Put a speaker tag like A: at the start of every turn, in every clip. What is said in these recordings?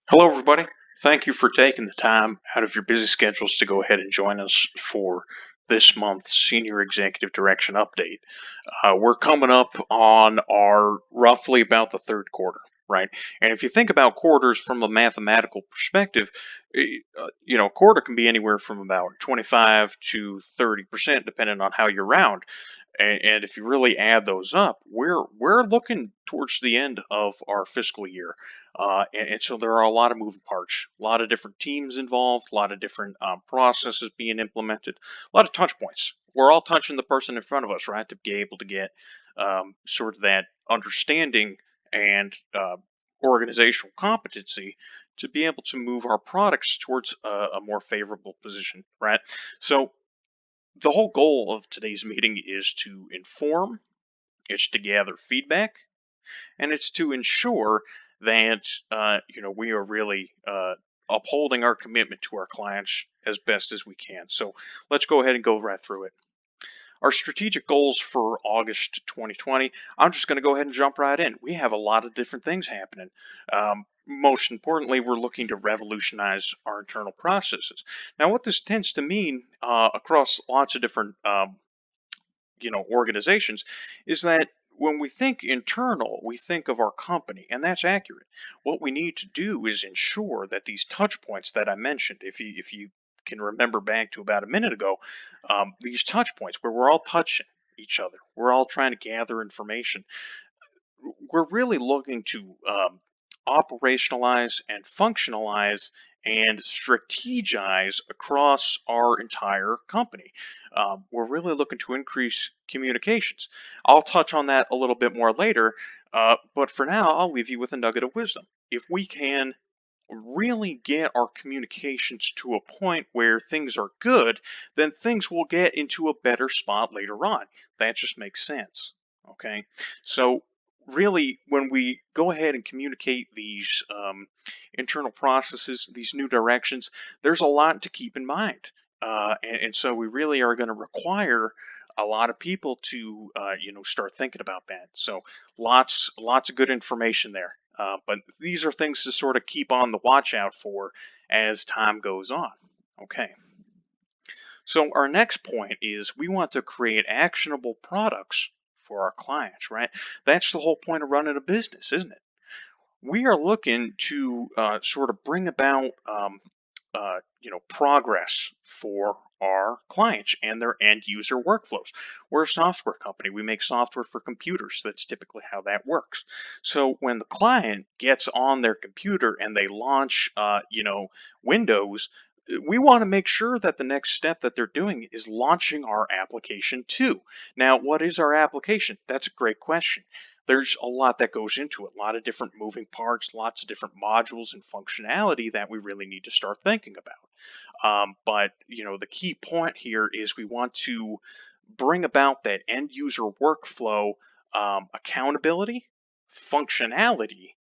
A: Hello, everybody. Thank you for taking the time out of your busy schedules to go ahead and join us for this month's Senior Executive Direction Update. We're coming up on our roughly about the third quarter, right? And if you think about quarters from a mathematical perspective, a quarter can be anywhere from about 25 to 30%, depending on how you round. And if you really add those up, we're looking towards the end of our fiscal year, and so there are a lot of moving parts, a lot of different teams involved, a lot of different processes being implemented, a lot of touch points. We're all touching the person in front of us, right, to be able to get sort of that understanding and organizational competency to be able to move our products towards a more favorable position, right? So the whole goal of today's meeting is to inform, it's to gather feedback, and it's to ensure that we are really upholding our commitment to our clients as best as we can. So let's go ahead and go right through it. Our strategic goals for August 2020, I'm just going to go ahead and jump right in. We have a lot of different things happening. Most importantly, we're looking to revolutionize our internal processes. Now, what this tends to mean across lots of different organizations is that when we think internal, we think of our company, and that's accurate. What we need to do is ensure that these touch points that I mentioned, if you can remember back to about a minute ago, these touch points where we're all touching each other, we're all trying to gather information, we're really looking to operationalize and functionalize and strategize across our entire company. We're really looking to increase communications. I'll touch on that a little bit more later, but for now, I'll leave you with a nugget of wisdom. If we can really get our communications to a point where things are good, then things will get into a better spot later on. That just makes sense. Okay, so really, when we go ahead and communicate these internal processes, these new directions, there's a lot to keep in mind. And so we really are going to require a lot of people to, start thinking about that. So lots of good information there. But these are things to sort of keep on the watch out for as time goes on. Okay. So our next point is we want to create actionable products for our clients, right? That's the whole point of running a business, isn't it? We are looking to sort of bring about, progress for our clients and their end user workflows. We're a software company. We make software for computers. That's typically how that works. So when the client gets on their computer and they launch, Windows, we want to make sure that the next step that they're doing is launching our application too. Now, what is our application? That's a great question. There's a lot that goes into it, a lot of different moving parts, lots of different modules and functionality that we really need to start thinking about. But the key point here is we want to bring about that end user workflow accountability, functionality,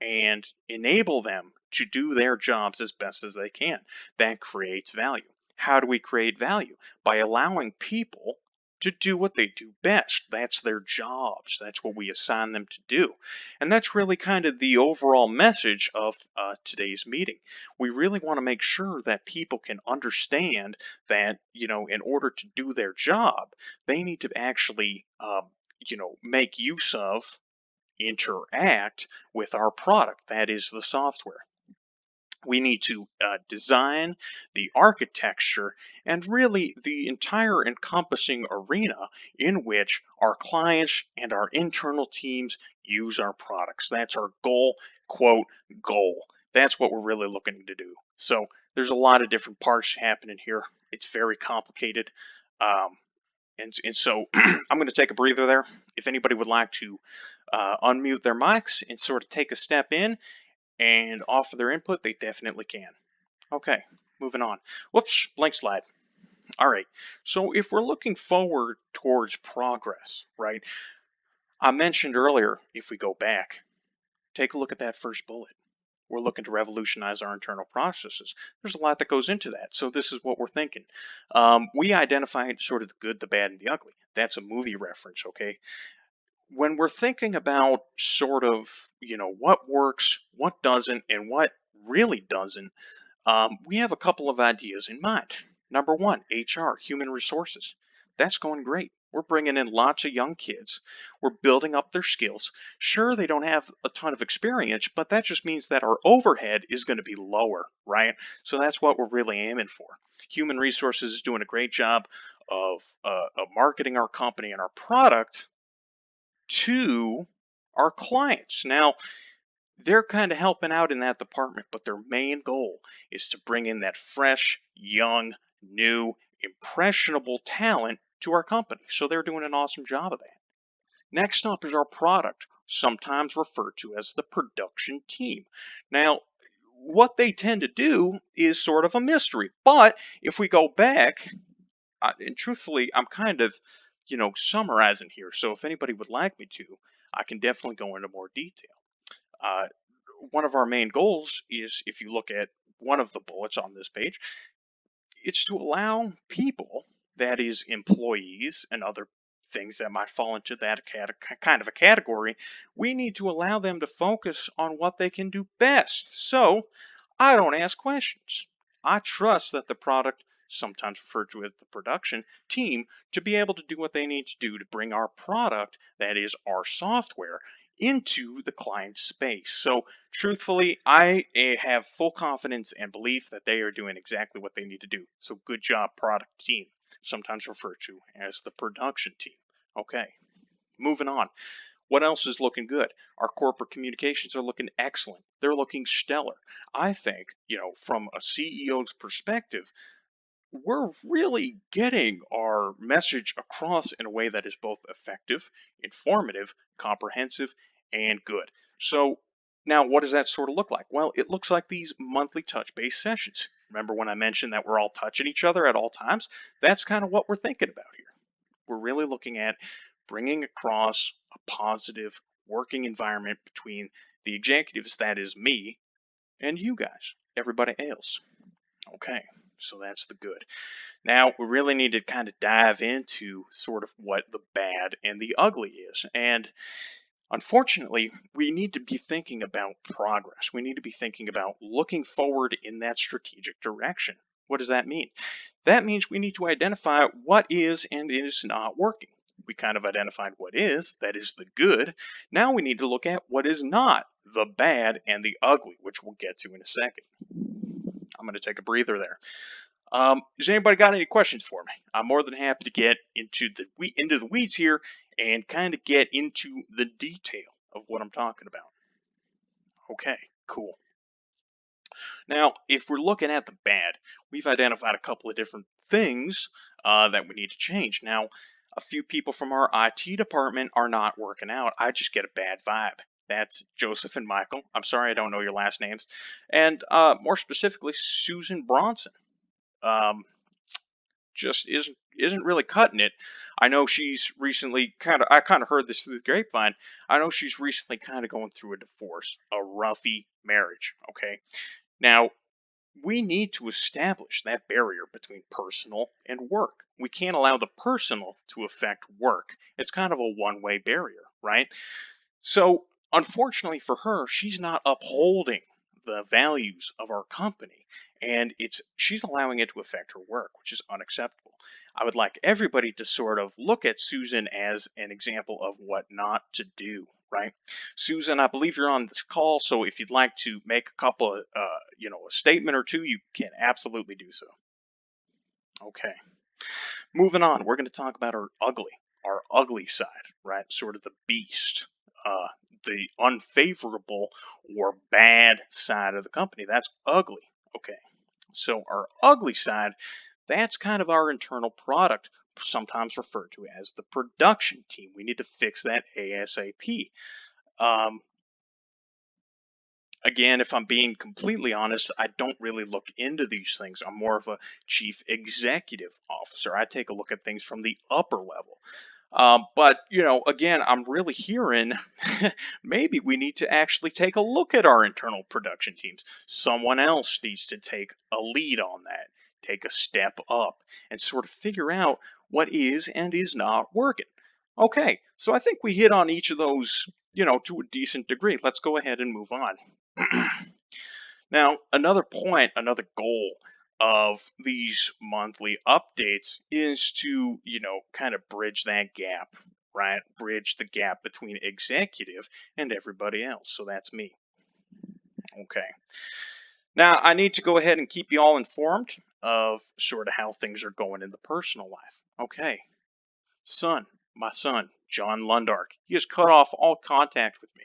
A: and enable them to do their jobs as best as they can. That creates value. How do we create value? By allowing people to do what they do best. That's their jobs. That's what we assign them to do. And that's really kind of the overall message of today's meeting. We really want to make sure that people can understand that, in order to do their job, they need to actually, make use of, interact with our product. That is the software. We need to design the architecture and really the entire encompassing arena in which our clients and our internal teams use our products. That's our goal, quote, goal. That's what we're really looking to do. So there's a lot of different parts happening here. It's very complicated. And so I'm going to take a breather there. If anybody would like to unmute their mics and sort of take a step in and offer their input, they definitely can. Okay, moving on. Whoops, blank slide. All right, so if we're looking forward towards progress, right? I mentioned earlier, if we go back, take a look at that first bullet. We're looking to revolutionize our internal processes. There's a lot that goes into that. So this is what we're thinking. We identified sort of the good, the bad, and the ugly. That's a movie reference, okay? When we're thinking about sort of, what works, what doesn't, and what really doesn't, we have a couple of ideas in mind. Number one, HR, human resources. That's going great. We're bringing in lots of young kids. We're building up their skills. Sure, they don't have a ton of experience, but that just means that our overhead is going to be lower, right? So that's what we're really aiming for. Human resources is doing a great job of marketing our company and our product to our clients. Now, they're kind of helping out in that department, but their main goal is to bring in that fresh, young, new, impressionable talent to our company. So they're doing an awesome job of that. Next up is our product, sometimes referred to as the production team. Now, what they tend to do is sort of a mystery, but if we go back, and truthfully, I'm kind of, summarizing here. So if anybody would like me to, I can definitely go into more detail. Uh, One of our main goals is, if you look at one of the bullets on this page, it's to allow people, that is employees and other things that might fall into that kind of a category, we need to allow them to focus on what they can do best. So I don't ask questions. I trust that the product, sometimes referred to as the production team, to be able to do what they need to do to bring our product, that is our software, into the client space. So truthfully, I have full confidence and belief that they are doing exactly what they need to do. So good job, product team, sometimes referred to as the production team. Okay, moving on. What else is looking good? Our corporate communications are looking excellent. They're looking stellar. I think, from a CEO's perspective, we're really getting our message across in a way that is both effective, informative, comprehensive, and good. So now what does that sort of look like? Well, it looks like these monthly touch-based sessions. Remember when I mentioned that we're all touching each other at all times? That's kind of what we're thinking about here. We're really looking at bringing across a positive working environment between the executives, that is me, and you guys, everybody else. Okay, so that's the good. Now, we really need to kind of dive into sort of what the bad and the ugly is. And unfortunately, we need to be thinking about progress. We need to be thinking about looking forward in that strategic direction. What does that mean? That means we need to identify what is and is not working. We kind of identified what is, that is the good. Now we need to look at what is not, the bad and the ugly, which we'll get to in a second. I'm going to take a breather there. Has anybody got any questions for me? I'm more than happy to get into the weeds here and kind of get into the detail of what I'm talking about. Okay, cool. Now, if we're looking at the bad, we've identified a couple of different things that we need to change. Now, a few people from our IT department are not working out. I just get a bad vibe. That's Joseph and Michael. I'm sorry I don't know your last names. And more specifically, Susan Bronson. Just isn't really cutting it. I know she's recently I kind of heard this through the grapevine. I know she's recently kind of going through a divorce, a roughy marriage. Okay. Now, we need to establish that barrier between personal and work. We can't allow the personal to affect work. It's kind of a one-way barrier, right? So, unfortunately for her, she's not upholding the values of our company, and she's allowing it to affect her work, which is unacceptable. I would like everybody to sort of look at Susan as an example of what not to do, right? Susan, I believe you're on this call, so if you'd like to make a couple of, a statement or two, you can absolutely do so. Okay. Moving on, we're going to talk about our ugly side, right? Sort of the beast, uh, the unfavorable or bad side of the company. That's ugly. Okay. So our ugly side, that's kind of our internal product, sometimes referred to as the production team. We need to fix that ASAP. Um, Again, if I'm being completely honest, I don't really look into these things. I'm more of a chief executive officer. I take a look at things from the upper level. But, again, I'm really hearing maybe we need to actually take a look at our internal production teams. Someone else needs to take a lead on that, take a step up, and sort of figure out what is and is not working. Okay, so I think we hit on each of those, to a decent degree. Let's go ahead and move on. Now, another point, another goal of these monthly updates is to, kind of bridge that gap, right? Bridge the gap between executive and everybody else. So that's me. Okay. Now, I need to go ahead and keep you all informed of sort of how things are going in the personal life. Okay. My son, John Lundark, he has cut off all contact with me.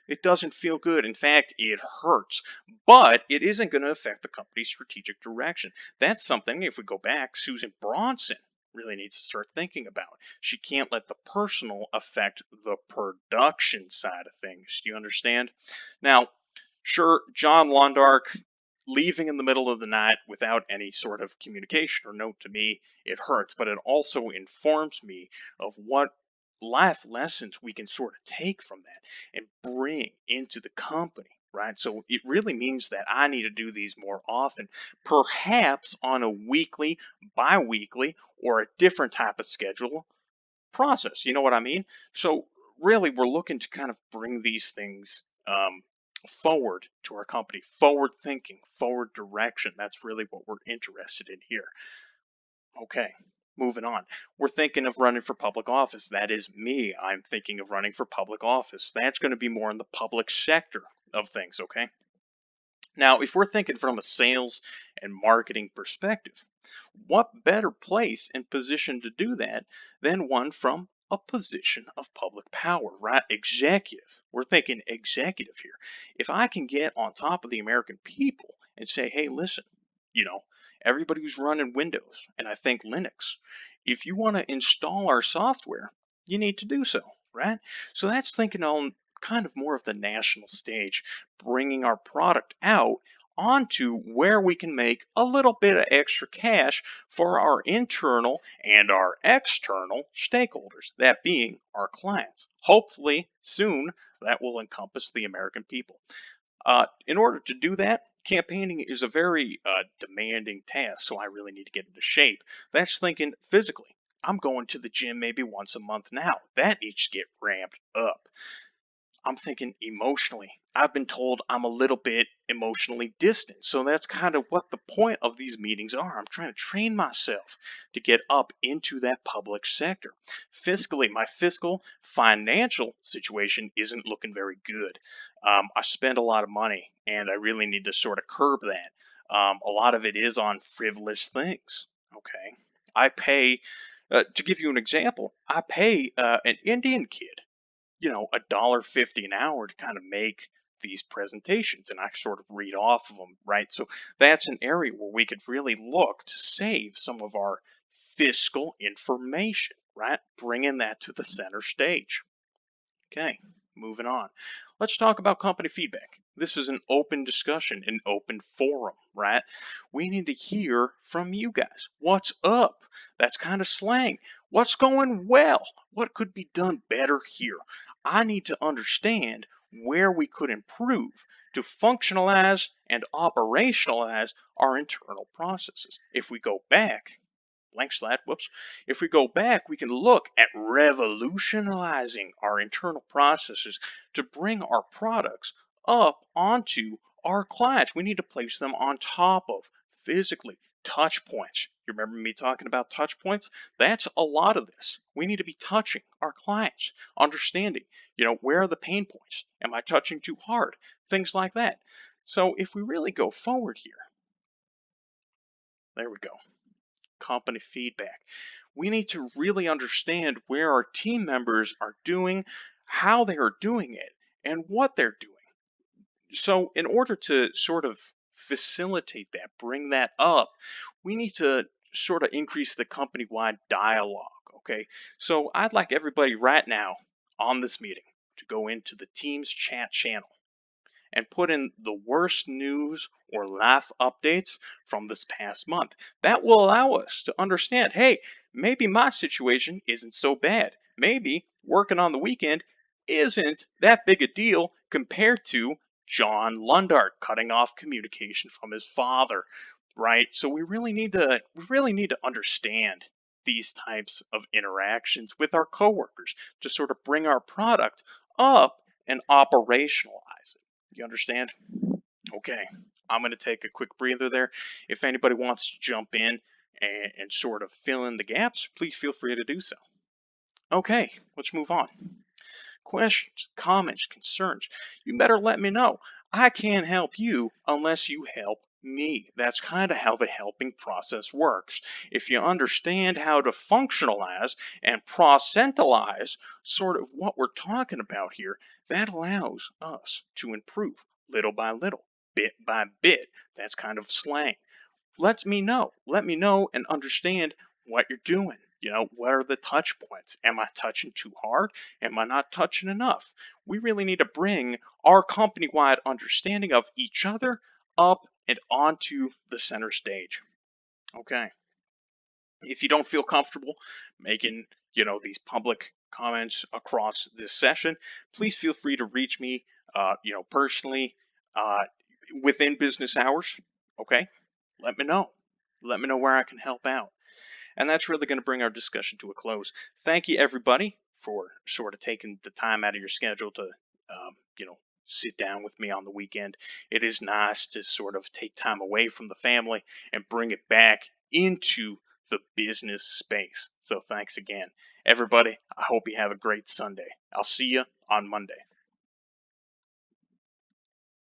A: It doesn't feel good. In fact, it hurts. But it isn't going to affect the company's strategic direction. That's something, if we go back, Susan Bronson really needs to start thinking about. She can't let the personal affect the production side of things. Do you understand? Now, sure, John Lundark leaving in the middle of the night without any sort of communication or note to me, it hurts, but it also informs me of what life lessons we can sort of take from that and bring into the company, right? So it really means that I need to do these more often, perhaps on a weekly, bi-weekly, or a different type of schedule process. You know what I mean? So really, we're looking to kind of bring these things forward to our company, forward thinking, forward direction. That's really what we're interested in here. Okay, moving on. We're thinking of running for public office. That is me. I'm thinking of running for public office. That's going to be more in the public sector of things, okay? Now, if we're thinking from a sales and marketing perspective, what better place and position to do that than one from a position of public power, right? Executive. We're thinking executive here. If I can get on top of the American people and say, hey, listen, you know, everybody who's running Windows and I think Linux, if you want to install our software, you need to do so, right? So that's thinking on kind of more of the national stage, bringing our product out onto where we can make a little bit of extra cash for our internal and our external stakeholders, that being our clients. Hopefully, soon that will encompass the American people. In order to do that, campaigning is a very demanding task, so I really need to get into shape. That's thinking physically. I'm going to the gym maybe once a month now. That needs to get ramped up. I'm thinking emotionally. I've been told I'm a little bit emotionally distant. So that's kind of what the point of these meetings are. I'm trying to train myself to get up into that public sector. Fiscally, my fiscal financial situation isn't looking very good. I spend a lot of money and I really need to sort of curb that. A lot of it is on frivolous things. Okay. I pay, to give you an example, I pay an Indian kid $1.50 an hour to kind of make these presentations and I sort of read off of them, right? So that's an area where we could really look to save some of our fiscal information, right? Bringing that to the center stage. Okay, moving on. Let's talk about company feedback. This is an open discussion, an open forum, right? We need to hear from you guys. What's up? That's kind of slang. What's going well? What could be done better here? I need to understand where we could improve to functionalize and operationalize our internal processes. If we go back, blank slide, whoops. If we go back, we can look at revolutionizing our internal processes to bring our products up onto our clients. We need to place them on top of physically touch points. You remember me talking about touch points? That's a lot of this. We need to be touching our clients, understanding, where are the pain points? Am I touching too hard? Things like that. So if we really go forward here, there we go. Company feedback. We need to really understand where our team members are doing, how they are doing it, and what they're doing. So, in order to sort of facilitate that, bring that up, we need to sort of increase the company wide dialogue. Okay. So, I'd like everybody right now on this meeting to go into the Teams chat channel and put in the worst news or life updates from this past month. That will allow us to understand, hey, maybe my situation isn't so bad. Maybe working on the weekend isn't that big a deal compared to John Lundark cutting off communication from his father, right? So we really need to understand these types of interactions with our coworkers to sort of bring our product up and operationalize it. You understand? Okay. I'm going to take a quick breather there. If anybody wants to jump in and sort of fill in the gaps, please feel free to do so. Okay, let's move on. Questions, comments, concerns, you better let me know. I can't help you unless you help me. That's kind of how the helping process works. If you understand how to functionalize and procentalize sort of what we're talking about here, that allows us to improve little by little, bit by bit. That's kind of slang. Let me know. Let me know and understand what you're doing. What are the touch points? Am I touching too hard? Am I not touching enough? We really need to bring our company wide understanding of each other up and onto the center stage. Okay. If you don't feel comfortable making, these public comments across this session, please feel free to reach me, personally, uh, within business hours. Okay. Let me know. Let me know where I can help out. And that's really going to bring our discussion to a close. Thank you, everybody, for sort of taking the time out of your schedule to, sit down with me on the weekend. It is nice to sort of take time away from the family and bring it back into the business space. So thanks again. Everybody, I hope you have a great Sunday. I'll see you on Monday.